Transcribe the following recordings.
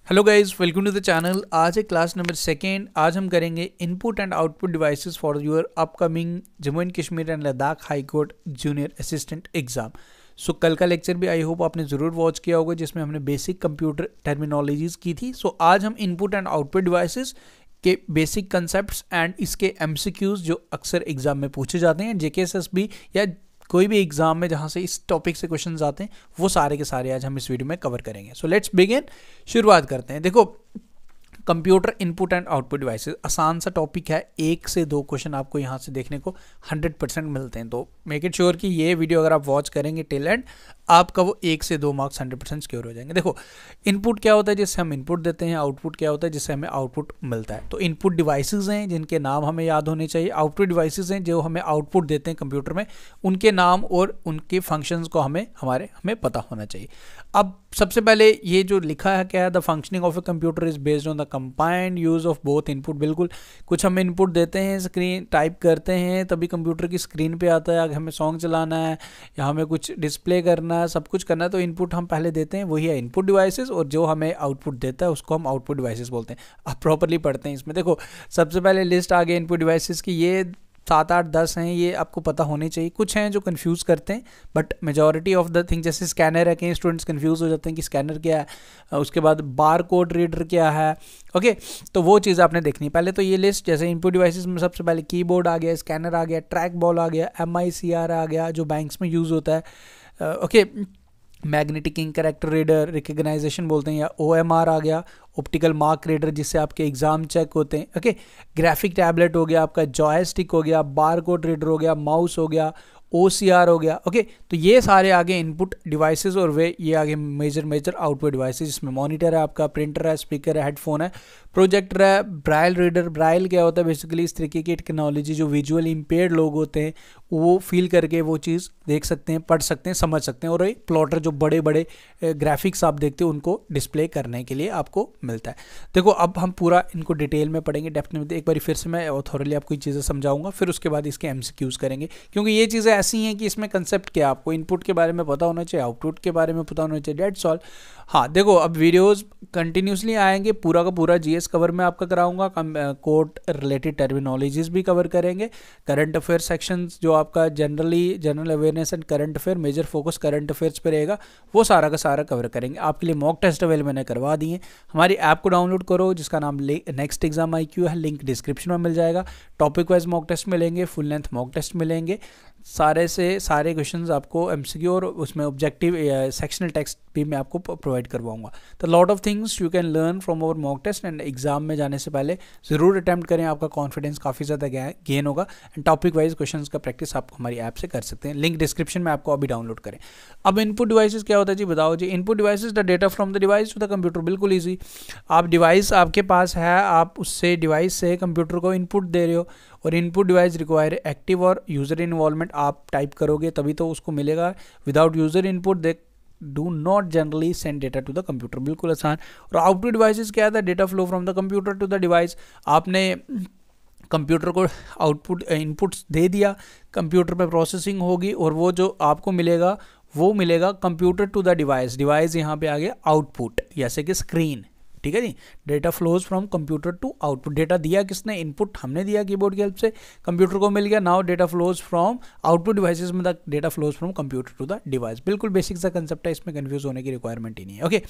Hello guys, welcome to the channel. आज है class number second. आज हम करेंगे input and output devices for your upcoming Jammu and Kashmir and Ladakh high court junior assistant exam. So कल का lecture भी I hope आपने ज़रूर वॉच किया होगा, जिसमें हमने बेसिक कंप्यूटर टर्मिनोलॉजीज़ की थी। सो आज हम इनपुट एंड आउटपुट डिवाइसेस के बेसिक कंसेप्ट्स एंड इसके एमसीक्यूज जो अक्सर एग्जाम में पूछे जाते हैं, जेकेएसएसबी या कोई भी एग्जाम में जहाँ से इस टॉपिक से क्वेश्चंस आते हैं, वो सारे के सारे आज हम इस वीडियो में कवर करेंगे। So let's begin. शुरुआत करते हैं। देखो, computer input and output devices आसान सा टॉपिक है। 1 से 2 क्वेश्चन आपको यहाँ से देखने को 100% मिलते हैं। तो मेक इट श्योर कि ये वीडियो अगर आप वॉच करेंगे टिल एंड, आपका वो 1 से 2 मार्क्स 100% सिक्योर हो जाएंगे। देखो, इनपुट क्या होता है जिससे हम इनपुट देते हैं, आउटपुट क्या होता है जिससे हमें आउटपुट मिलता है। तो इनपुट डिवाइसेस हैं जिनके नाम हमें याद होने चाहिए, आउटपुट डिवाइसेस हैं जो हमें आउटपुट देते हैं कंप्यूटर में, उनके नाम और उनके फंक्शंस को हमें पता होना चाहिए। अब सबसे पहले ये जो लिखा है क्या है, the functioning of a computer is based on the combined use of both input. बिल्कुल, कुछ हम इनपुट देते हैं, स्क्रीन टाइप करते हैं, तभी कंप्यूटर की स्क्रीन पे आता है। अगर हमें सॉन्ग चलाना है या हमें कुछ डिस्प्ले करना है, सब कुछ करना है, तो इनपुट हम पहले देते हैं, वही है इनपुट डिवाइसेस। और जो हमें आउटपुट देता है उसको हम आउटपुट डिवाइसेस बोलते हैं। आप प्रॉपरली पढ़ते हैं। इसमें देखो, सबसे पहले लिस्ट आ गई इनपुट डिवाइसेस की। ये 7, 8, 10 हैं, ये आपको पता होने चाहिए। कुछ हैं जो कंफ्यूज करते हैं, but majority of the thing, जैसे स्कैनर है, कई स्टूडेंट्स कंफ्यूज हो जाते हैं कि स्कैनर क्या है, उसके बाद बार कोड रीडर क्या है। ओके, तो वो चीज़ आपने देखनी। पहले तो ये लिस्ट, जैसे इनपुट डिवाइसेस में सबसे पहले कीबोर्ड आ गया, स्कैनर आ गया, ट्रैक बॉल आ गया, MICR आ गया जो बैंक्स में यूज़ होता है। Okay, magnetic ink character reader, recognition बोलते हैं, या OMR आ गया, ऑप्टिकल मार्क रीडर जिससे आपके एग्जाम चेक होते हैं। ओके, ग्राफिक टैबलेट हो गया, आपका जॉयस्टिक हो गया, बार कोड रीडर हो गया, माउस हो गया, OCR हो गया। ओके, तो ये सारे आगे इनपुट डिवाइसेस और वे ये आगे मेजर आउटपुट डिवाइसेस, जिसमें मॉनिटर है, आपका प्रिंटर है, स्पीकर है, हेडफोन है, प्रोजेक्टर है, ब्राइल रीडर। ब्राइल क्या होता है? बेसिकली इस तरीके की टेक्नोलॉजी जो विजुअली इम्पेयर्ड लोग होते हैं वो फील करके वो चीज़ देख सकते हैं, पढ़ सकते हैं, समझ सकते हैं। और एक प्लॉटर जो बड़े बड़े ग्राफिक्स आप देखते हैं उनको डिस्प्ले करने के लिए आपको मिलता है। देखो, अब हम पूरा इनको डिटेल में पढ़ेंगे, डेप्थ में। एक बार फिर से मैं ऑथोरली आपको ये चीज़ें समझाऊंगा, फिर उसके बाद इसके MCQs करेंगे, क्योंकि ये चीज़ें ऐसी हैं कि इसमें कंसेप्ट क्या, आपको इनपुट के बारे में पता होना चाहिए, आउटपुट के बारे में पता होना चाहिए, डेट्स ऑल। हाँ, देखो, अब वीडियोस कंटिन्यूसली आएंगे, पूरा का पूरा GS कवर में आपका कराऊंगा, कोर्ट रिलेटेड टर्मिनोलॉजीज भी कवर करेंगे, करंट अफेयर सेक्शंस जो आपका general awareness and current affair, major focus current affairs पे रहेगा, वो सारा का सारा कवर करेंगे। आपके लिए मॉक टेस्ट अवेलेबल मैंने करवा दिए। हमारी ऐप को डाउनलोड करो, जिसका नाम नेक्स्ट एग्जाम IQ है, लिंक डिस्क्रिप्शन में मिल जाएगा। टॉपिक वाइज मॉक टेस्ट मिलेंगे, फुल लेंथ मॉक टेस्ट मिलेंगे, सारे से सारे क्वेश्चंस आपको MCQ और उसमें ऑब्जेक्टिव सेक्शनल टेक्स्ट भी मैं आपको प्रोवाइड करवाऊंगा। तो lot of things you can learn from our mock test. And exam में जाने से पहले ज़रूर अटैम्प्ट करें, आपका कॉन्फिडेंस काफ़ी ज़्यादा गेन होगा। एंड टॉपिक वाइज क्वेश्चंस का प्रैक्टिस आप हमारी ऐप से कर सकते हैं, लिंक डिस्क्रिप्शन में आपको अभी डाउनलोड करें। अब इनपुट डिवाइसेस क्या होता है जी, बताओ जी। Input devices the data from the device to the computer. बिल्कुल ईजी। आप डिवाइस आपके पास है, आप उससे डिवाइस से कंप्यूटर को इनपुट दे रहे हो, और इनपुट डिवाइस रिक्वायर एक्टिव और यूज़र इन्वॉल्वमेंट। आप टाइप करोगे तभी तो उसको मिलेगा। Without user input they do not generally send data to the computer. बिल्कुल आसान। और आउटपुट डिवाइसेस क्या था? Data flow from the computer to the device. आपने कंप्यूटर को आउटपुट इनपुट्स दे दिया, कंप्यूटर पे प्रोसेसिंग होगी, और वो जो आपको मिलेगा वो मिलेगा computer to the device. Device यहाँ पे आ गया आउटपुट, जैसे कि स्क्रीन। ठीक है जी। Data flows from computer to output. Data दिया किसने? इनपुट हमने दिया कीबोर्ड की हेल्प से, कंप्यूटर को मिल गया। Now data flows from output devices में the data flows from computer to the device. बिल्कुल बेसिक सा कंसेप्ट है, इसमें कंफ्यूज होने की रिक्वायरमेंट ही नहीं है। ओके,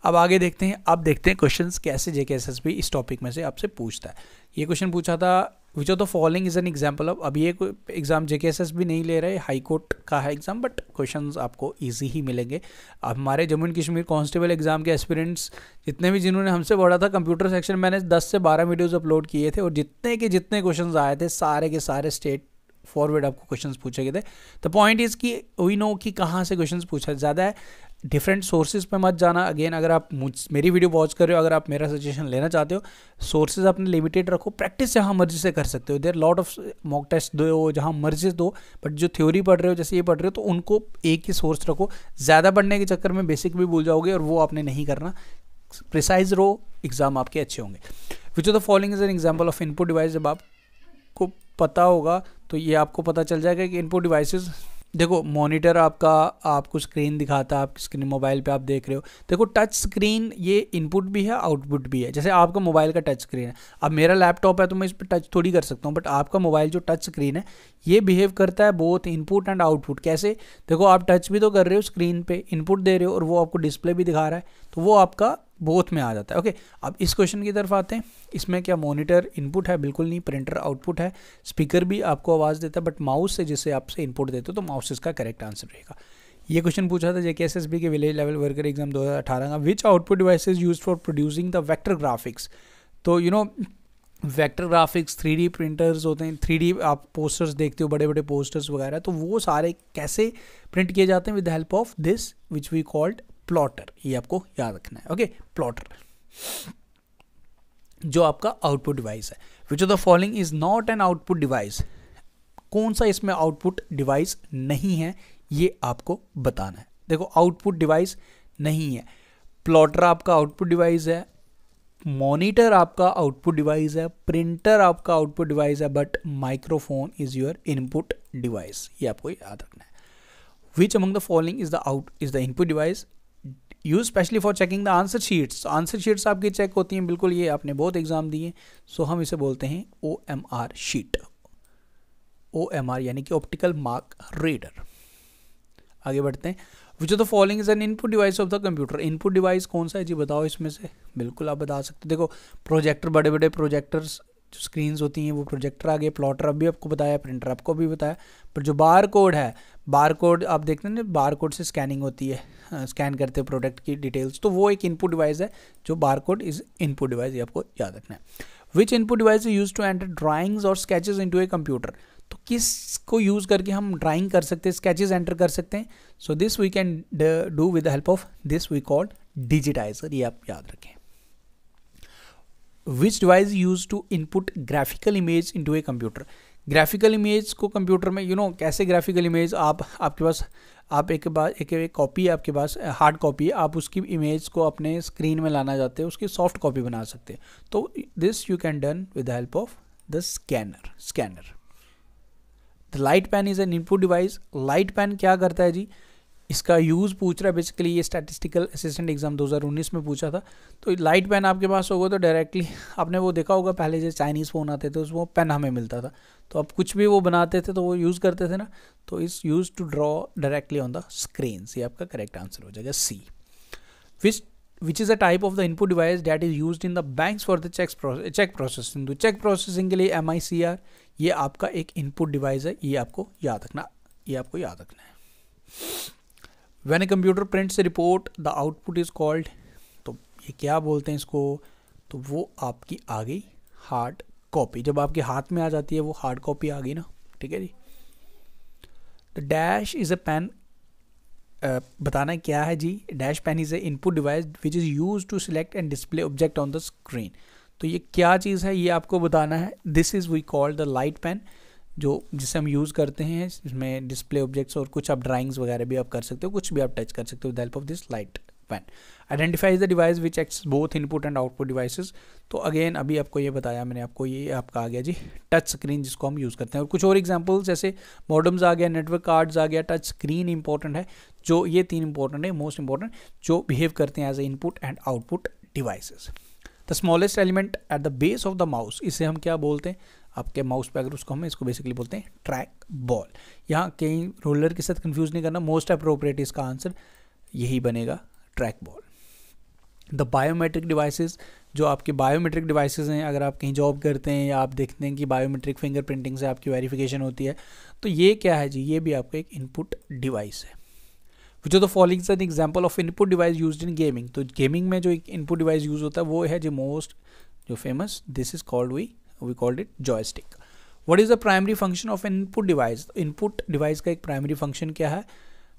अब आगे देखते हैं। अब देखते हैं क्वेश्चंस कैसे JKSSB इस टॉपिक में से आपसे पूछता है। ये क्वेश्चन पूछा था, which of the following is an example of. अब ये एग्जाम JKSSB नहीं ले रहे, हाई कोर्ट का है एग्जाम, बट क्वेश्चंस आपको इजी ही मिलेंगे। अब हमारे Jammu and Kashmir constable exam के एस्पिरेंट्स जितने भी जिन्होंने हमसे पढ़ा था कंप्यूटर सेक्शन, मैंने 10 से 12 वीडियोस अपलोड किए थे, और जितने के जितने क्वेश्चंस आए थे सारे के सारे स्टेट फॉरवर्ड आपको क्वेश्चंस पूछे गए थे। तो पॉइंट इज कि वी नो कि कहाँ से क्वेश्चंस पूछा ज़्यादा है। डिफरेंट सोर्सेज पे मत जाना। अगेन, अगर आप मेरी वीडियो वॉच कर रहे हो, अगर आप मेरा सजेशन लेना चाहते हो, सोर्सेज अपने लिमिटेड रखो, प्रैक्टिस जहाँ मर्जी से कर सकते हो। There lot of mock test दो, जहाँ मर्जी दो, बट जो थ्योरी पढ़ रहे हो, जैसे ये पढ़ रहे हो, तो उनको एक ही सोर्स रखो। ज़्यादा पढ़ने के चक्कर में बेसिक भी भूल जाओगे, और वो आपने नहीं करना। प्रिसाइज रहो, एग्जाम आपके अच्छे होंगे। Which of the following is an example of input device. जब आपको पता होगा तो ये आपको पता चल जाएगा कि इनपुट डिवाइसेस देखो मॉनिटर आपका आपको स्क्रीन दिखाता है, आपकी स्क्रीन मोबाइल पे आप देख रहे हो। देखो टच स्क्रीन ये इनपुट भी है आउटपुट भी है। जैसे आपका मोबाइल का टच स्क्रीन है, अब मेरा लैपटॉप है तो मैं इस पर टच थोड़ी कर सकता हूँ, बट आपका मोबाइल जो टच स्क्रीन है ये बिहेव करता है बोथ इनपुट एंड आउटपुट। कैसे? देखो आप टच भी तो कर रहे हो स्क्रीन पे, इनपुट दे रहे हो और वो आपको डिस्प्ले भी दिखा रहा है, तो वो आपका बोथ में आ जाता है। ओके, अब इस क्वेश्चन की तरफ आते हैं। इसमें क्या मॉनिटर इनपुट है? बिल्कुल नहीं, प्रिंटर आउटपुट है। स्पीकर भी आपको आवाज़ देता है, बट माउस से जिससे आपसे इनपुट देते हो तो माउस इसका करेक्ट आंसर रहेगा। ये क्वेश्चन पूछा था JKSSB के विलेज लेवल वर्कर एग्जाम 2018 का। Which output device is use for producing the vector graphics? तो you know vector graphics 3D printers होते हैं, 3D आप पोस्टर्स देखते हो, बड़े बड़े पोस्टर्स वगैरह, तो वो सारे कैसे प्रिंट किए जाते हैं? With the help of this which we called plotter. ये आपको याद रखना है। ओके, प्लॉटर जो आपका आउटपुट डिवाइस है। Which of the following is not an output device? कौन सा इसमें आउटपुट डिवाइस नहीं है, ये आपको बताना है। देखो आउटपुट डिवाइस नहीं है, प्लॉटर आपका आउटपुट डिवाइस है, मॉनिटर आपका आउटपुट डिवाइस है, प्रिंटर आपका आउटपुट डिवाइस है, but microphone is your input device. ये आपको याद रखना है। Which among the following is the input device use specially for checking the answer sheets? Answer sheets आपकी चेक होती हैं, बिल्कुल, ये आपने बहुत एग्जाम दिए, सो हम इसे बोलते हैं OMR शीट। OMR यानी कि ऑप्टिकल मार्क रीडर। आगे बढ़ते हैं। Which of the following is an input device of the computer? Input device कौन सा है जी, बताओ इसमें से। बिल्कुल आप बता सकते हो। देखो प्रोजेक्टर, बड़े बड़े प्रोजेक्टर्स जो स्क्रीन्स होती हैं वो प्रोजेक्टर आ गए, प्लॉटर अभी आपको बताया, प्रिंटर आपको भी बताया, पर जो बार कोड है, बार कोड आप देखते हैं ना, बार कोड से स्कैनिंग होती है, स्कैन करते हैं प्रोडक्ट की डिटेल्स, तो वो एक इनपुट डिवाइस है। जो bar code is input device, ये आपको याद रखना है। Which input device is use to enter drawings और स्केचेस इनटू ए कंप्यूटर? तो किसको यूज करके हम ड्राइंग कर सकते हैं, स्केचेस एंटर कर सकते हैं? So this we can do with the help of this we called digitiser. ये आप याद रखें। Which device use to input graphical image into a computer? Graphical image को कंप्यूटर में कैसे ग्राफिकल इमेज आपके पास आप एक कॉपी है आपके पास, हार्ड कॉपी है, आप उसकी इमेज को अपने स्क्रीन में लाना चाहते हैं, उसकी सॉफ्ट कॉपी बना सकते हैं, तो this you can done with the help of the scanner. The light pen is an input device. Light pen क्या करता है जी? इसका यूज़ पूछ रहा है बेसिकली, ये स्टैटिस्टिकल असिस्टेंट एग्जाम 2019 में पूछा था। तो लाइट पेन आपके पास होगा तो डायरेक्टली आपने वो देखा होगा, पहले जो चाइनीज़ फ़ोन आते थे वो पेन हमें मिलता था, तो अब कुछ भी वो बनाते थे तो वो यूज़ करते थे ना, तो इस use to draw directly on the screen. ये आपका करेक्ट आंसर हो जाएगा C। Which is a type of the input device that is use in the banks for the cheque processing? तो चेक प्रोसेसिंग के लिए MICR ये आपका एक इनपुट डिवाइस है, ये आपको याद रखना है। When a computer prints a report, the output is called, तो ये क्या बोलते हैं इसको? तो वो आपकी आ गई हार्ड कॉपी। जब आपके हाथ में आ जाती है वो हार्ड कॉपी आ गई ना, ठीक है जी। The dash is a pen, बताना क्या है जी? Dash pen is a input device which is use to select and display object on the screen. तो ये क्या चीज़ है, ये आपको बताना है। This is we called the light pen, जिसे हम यूज़ करते हैं, इसमें डिस्प्ले ऑब्जेक्ट्स और कुछ आप ड्राइंग्स वगैरह भी आप कर सकते हो, कुछ भी आप टच कर सकते हो with help of this light pen. Identifies the device which acts both input and output devices. तो अगेन अभी आपको ये बताया मैंने आपको, ये आपका आ गया जी टच स्क्रीन, जिसको हम यूज़ करते हैं। और कुछ और एग्जांपल्स जैसे मॉडम्स आ गया, नेटवर्क कार्ड्स आ गया, टच स्क्रीन इंपॉर्टेंट है, जो ये 3 इंपॉर्टेंट है, मोस्ट इंपॉर्टेंट, जो बिहेव करते हैं as a input and output devices. The smallest element at the base of the mouse, इसे हम क्या बोलते हैं? आपके माउस पे अगर उसको हम इसको बेसिकली बोलते हैं ट्रैक बॉल। यहाँ कहीं रोलर के साथ कंफ्यूज नहीं करना, मोस्ट अप्रोप्रिएट इसका आंसर यही बनेगा, track ball. The biometric devices, जो आपके बायोमेट्रिक डिवाइसेस हैं, अगर आप कहीं जॉब करते हैं या आप देखते हैं कि बायोमेट्रिक फिंगरप्रिंटिंग से आपकी वेरिफिकेशन होती है, तो ये क्या है जी? ये भी आपका एक इनपुट डिवाइस है। Which of the following is an example of input device used in gaming? तो गेमिंग में जो एक इनपुट डिवाइस यूज होता है वो है जो मोस्ट जो famous, this is called we called it joystick. What is the primary function of an input device? Input device का एक प्राइमरी फंक्शन क्या है?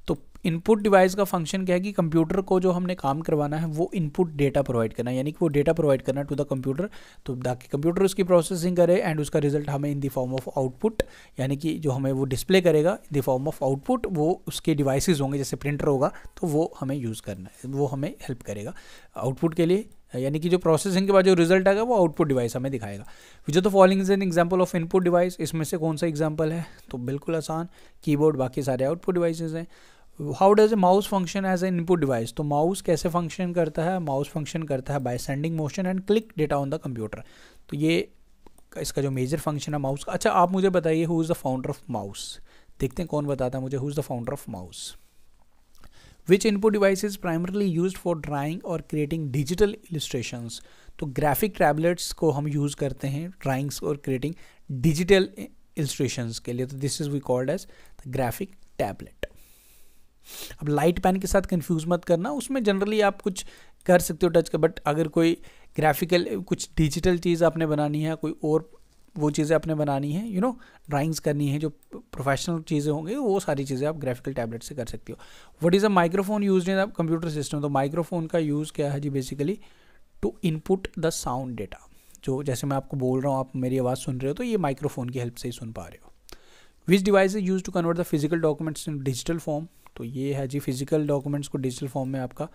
तो इनपुट डिवाइस का फंक्शन क्या है कि कंप्यूटर को जो हमने काम करवाना है वो इनपुट डेटा प्रोवाइड करना है, यानी कि वो डेटा प्रोवाइड करना टू द कंप्यूटर, तो ताकि कंप्यूटर उसकी प्रोसेसिंग करे एंड उसका रिजल्ट हमें in the form of output, यानी कि जो हमें वो डिस्प्ले करेगा in the form of output, वो उसके डिवाइसेस होंगे, जैसे प्रिंटर होगा तो वो हमें यूज़ करना है, वो हमें हेल्प करेगा आउटपुट के लिए यानी कि जो प्रोसेसिंग के बाद जो रिजल्ट आएगा वो आउटपुट डिवाइस हमें दिखाएगा। Which of the following is an example of input device, इसमें से कौन सा एग्जांपल है? तो बिल्कुल आसान, कीबोर्ड, बाकी सारे आउटपुट डिवाइसेज हैं। How does a mouse function as an input device, तो माउस कैसे फंक्शन करता है? माउस फंक्शन करता है by sending motion and click data on the computer. तो ये इसका जो मेजर फंक्शन है माउस का। अच्छा, आप मुझे बताइए who is the founder of mouse, देखते हैं कौन बताता है मुझे who is the founder of mouse. Which input device is primarily used for drawing और क्रिएटिंग डिजिटल इलस्ट्रेशंस, तो ग्राफिक टैबलेट्स को हम यूज़ करते हैं ड्राइंग्स और क्रिएटिंग डिजिटल इलस्ट्रेशंस के लिए, तो this is we called as the graphic tablet. अब लाइट पेन के साथ कंफ्यूज मत करना, उसमें जनरली आप कुछ कर सकते हो टच कर, बट अगर कोई ग्राफिकल कुछ डिजिटल चीज़ आपने बनानी है, कोई और वो चीज़ें आपने बनानी है, यू नो ड्राइंग्स करनी है, जो प्रोफेशनल चीज़ें होंगी वो सारी चीज़ें आप ग्राफिकल टैबलेट से कर सकते हो। What is a microphone used in the computer system, तो माइक्रोफोन का यूज़ क्या है जी? Basically to input the sound data, जो जैसे मैं आपको बोल रहा हूँ आप मेरी आवाज़ सुन रहे हो तो ये माइक्रोफोन की हेल्प से ही सुन पा रहे हो। Which device is use to convert the physical documents in digital form, तो ये है जी फिजिकल डॉक्यूमेंट्स को डिजिटल फॉर्म में आपका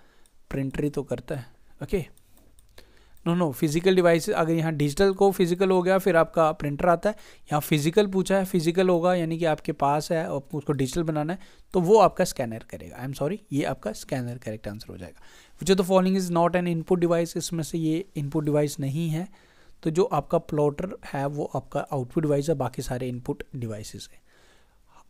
प्रिंटर ही तो करता है। ओके, नो फिजिकल डिवाइस, अगर यहाँ डिजिटल को फिजिकल हो गया फिर आपका प्रिंटर आता है, यहाँ फिजिकल पूछा है, फिजिकल होगा यानी कि आपके पास है और उसको डिजिटल बनाना है तो वो आपका स्कैनर करेगा। आई एम सॉरी, ये आपका स्कैनर करेक्ट आंसर हो जाएगा। Which of the following is not an input device, इसमें से ये इनपुट डिवाइस नहीं है, तो जो आपका प्लॉटर है वो आपका आउटपुट डिवाइस है, बाकी सारे इनपुट डिवाइसेस है।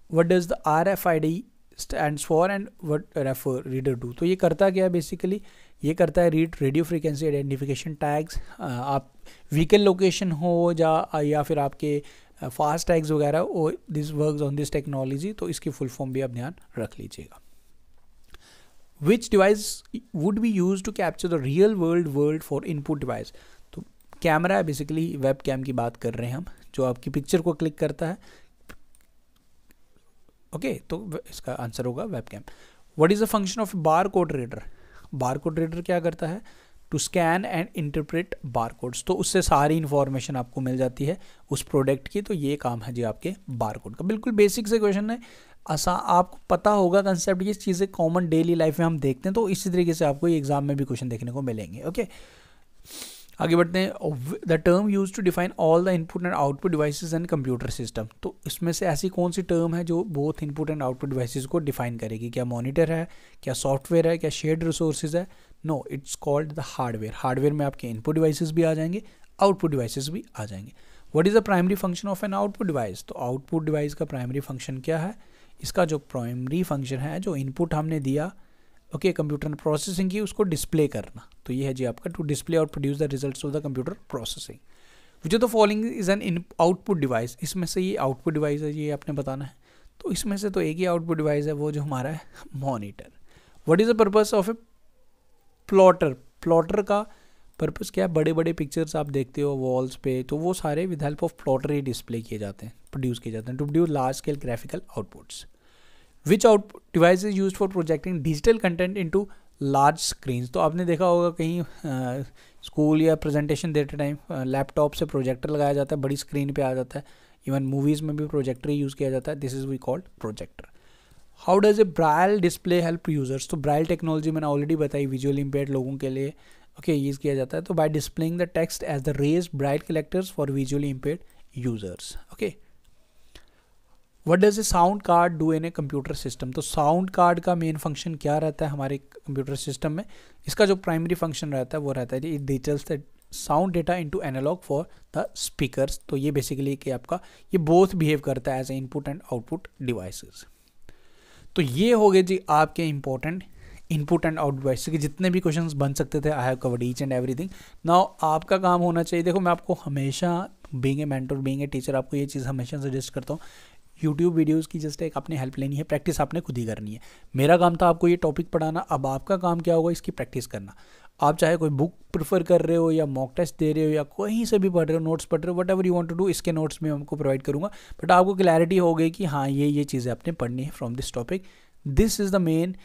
What does the RFID stands for and what refer reader do, तो ये करता क्या है? बेसिकली ये करता है read radio frequency identification tags, आप व्हीकल लोकेशन हो या फिर आपके फास्ट टैग्स वगैरह, और this works on this technology, तो इसकी फुल फॉर्म भी आप ध्यान रख लीजिएगा। Which device would be use to capture the real world for input device, तो कैमरा है, बेसिकली वेब कैम की बात कर रहे हैं हम, जो आपकी पिक्चर को क्लिक करता है। ओके, तो इसका आंसर होगा web cam. What is the function of bar code reader, bar code reader क्या करता है? To scan and interpret bar codes, तो उससे सारी इन्फॉर्मेशन आपको मिल जाती है उस प्रोडक्ट की, तो ये काम है जी आपके बार कोड का। बिल्कुल बेसिक से क्वेश्चन है, आपको पता होगा कंसेप्ट, ये चीज़ें कॉमन डेली लाइफ में हम देखते हैं, तो इसी तरीके से आपको ये एग्जाम में भी क्वेश्चन देखने को मिलेंगे। ओके, आगे बढ़ते हैं। The term use to define all the input and output devices and computer system, तो इसमें से ऐसी कौन सी टर्म है जो both input and output devices को डिफाइन करेगी? क्या मॉनिटर है, क्या सॉफ्टवेयर है, क्या शेयर्ड रिसोर्सेज है? No, it's called the hardware. Hardware में आपके इनपुट डिवाइसेस भी आ जाएंगे, आउटपुट डिवाइसेस भी आ जाएंगे। What is the primary function of an output device, तो आउटपुट डिवाइस का प्राइमरी फंक्शन क्या है? इसका जो प्राइमरी फंक्शन है, जो इनपुट हमने दिया ओके कंप्यूटर ने प्रोसेसिंग की, उसको डिस्प्ले करना, तो ये है जी आपका टू डिस्प्ले और produce the results of the computer processing. Which of the following is an output device, इसमें से ये आउटपुट डिवाइस है, ये आपने बताना है, तो इसमें से तो एक ही आउटपुट डिवाइस है, वो जो हमारा है monitor. What is the purpose of A plotter, plotter का पर्पस क्या है? बड़े बड़े पिक्चर्स आप देखते हो वॉल्स पे, तो वो सारे विद हेल्प ऑफ प्लॉटर ही डिस्प्ले किए जाते हैं, प्रोड्यूस किए जाते हैं, to produce large scale graphical outputs. Which output device is use for projecting digital content into large screen, तो आपने देखा होगा कहीं स्कूल या प्रेजेंटेशन देते टाइम लैपटॉप से प्रोजेक्टर लगाया जाता है, बड़ी स्क्रीन पे आ जाता है, इवन मूवीज़ में भी प्रोजेक्टर ही यूज़ किया जाता है, this is we called projector. How does a braille display help users, तो ब्राइल टेक्नोलॉजी मैंने ऑलरेडी बताई, विजुअली इम्पेयर्ड लोगों के लिए ओके यूज़ किया जाता है, तो by displaying the text as the raised braille characters for visually impaired users. Okay, what does a sound card do in a computer system, तो साउंड कार्ड का मेन फंक्शन क्या रहता है हमारे कंप्यूटर सिस्टम में? इसका जो प्राइमरी फंक्शन रहता है वो रहता है it digitals the sound data into analog for the speakers, तो ये बेसिकली कि आपका ये बोथ बिहेव करता है as a input and output devices. तो ये हो गए जी आपके important input and output device के जितने भी क्वेश्चंस बन सकते थे, I have covered each and everything. Now आपका काम होना चाहिए, देखो मैं आपको हमेशा being a mentor being a teacher आपको ये चीज़ हमेशा सजेस्ट करता हूँ, यूट्यूब वीडियोस की जस्ट एक आपने हेल्प लेनी है, प्रैक्टिस आपने खुद ही करनी है। मेरा काम था आपको ये टॉपिक पढ़ाना, अब आपका काम क्या होगा इसकी प्रैक्टिस करना। आप चाहे कोई बुक प्रेफर कर रहे हो या मॉक टेस्ट दे रहे हो या कहीं से भी पढ़ रहे हो, नोट्स पढ़ रहे हो, whatever you want to do, इसके नोट्स में हमको प्रोवाइड करूँगा, बट आपको क्लैरिटी हो गई कि हाँ ये चीज़ें आपने पढ़नी है from this topic. This is the main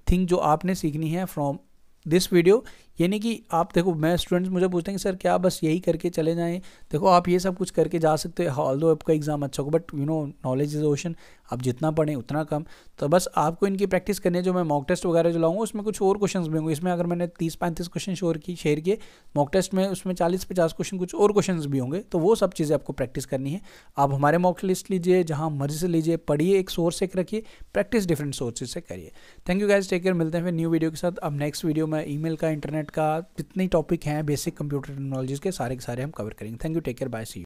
thing जो आपने सीखनी है फ्रॉम दिस वीडियो। ये नहीं कि आप देखो, मैं स्टूडेंट्स मुझे पूछते हैं कि सर क्या बस यही करके चले जाएं, देखो आप ये सब कुछ करके जा सकते हो, ऑल्दो आपका एग्जाम अच्छा होगा, but you know knowledge is ocean, आप जितना पढ़ें उतना कम। तो बस आपको इनकी प्रैक्टिस करनी है। जो मैं मॉक टेस्ट वगैरह जो लाऊंगा उसमें कुछ और क्वेश्चंस भी होंगे, इसमें अगर मैंने 30-35 क्वेश्चन शेयर किए, मॉक टेस्ट में उसमें 40-50 क्वेश्चन कुछ और क्वेश्चंस भी होंगे, तो वो सब चीज़ें आपको प्रैक्टिस करनी है। आप हमारे मॉक लिस्ट लीजिए, जहाँ मर्जी से लीजिए, पढ़िए, एक सोर्स एक रखिए, प्रैक्टिस डिफरेंट सोर्सेज से करिए। Thank you guys, take care, मिलते हैं फिर न्यू वीडियो के साथ। अब नेक्स्ट वीडियो में ईमेल का, इंटरनेट का, जितने टॉपिक हैं बेसिक कंप्यूटर टेक्नोलॉजीज के सारे हम कवर करेंगे। Thank you, take care, bye, see you.